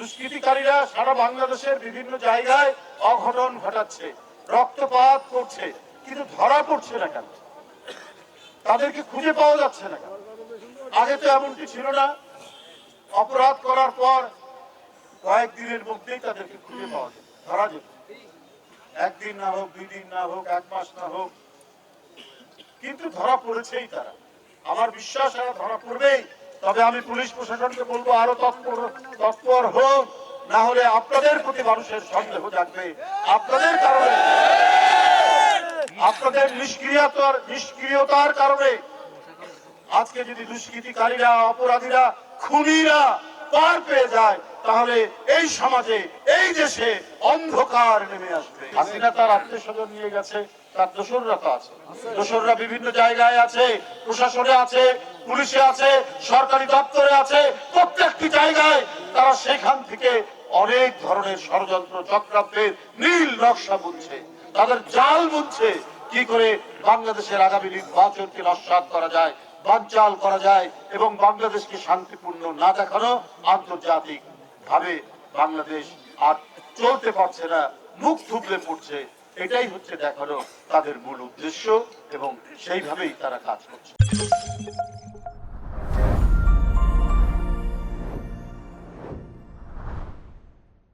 দুষ্কৃতিকারীরা সারা বাংলাদেশের বিভিন্ন জায়গায় অঘটন ঘটাচ্ছে, রক্তপাত করছে, কিন্তু ধরা পড়ছে না কেন? তাদেরকে খুঁজে পাওয়া যাচ্ছে না কেন? আগে তো এমনটি ছিল না। অপরাধ করার পর কয়েকদিনের মধ্যেই তাদেরকে খুঁজে পাওয়া যেত, ধরা যেত। একদিন না হোক, 2 দিন না হোক, 1 মাস না হোক, কিন্তু ধরা পড়েছেই তারা। আমার বিশ্বাস এরা ধরা পড়বেই। তবে আমি পুলিশ প্রশাসনকে বলবো আরো তৎপর হোক, না হলে আপনাদের প্রতি মানুষের সন্দেহ জাগবে। আপনাদের কারণে, আপনাদের নিষ্ক্রিয়তার কারণে আজকে যদি দুষ্কৃতিকারীরা, অপরাধীরা, খুনিরা পার পেয়ে যায়, তাহলে এই সমাজে, এই দেশে অন্ধকার নেমে আসবে। হাসিনা তার আত্মীয়স্বজন নিয়ে গেছে, তার দোসররা তো আছে, দোসররা বিভিন্ন জায়গায় আছে, প্রশাসনে আছে, পুলিশে আছে, সরকারি দপ্তরে আছে, প্রত্যেকটি জায়গায় তারা সেখান থেকে অনেক ধরনের ষড়যন্ত্র চক্রান্তের নীল নকশা বুনছে, তাদের জাল বুনছে কি করে বাংলাদেশের আগামী নির্বাচনকে নস্যাৎ করা যায়, বানচাল করা যায় এবং বাংলাদেশকে শান্তিপূর্ণ না দেখানো। আন্তর্জাতিক ভাবে বাংলাদেশ আর চলতে পারছে না, মুখ থুবড়ে পড়ছে, এটাই হচ্ছে দেখানো তাদের মূল উদ্দেশ্য এবং সেইভাবেই তারা কাজ করছে।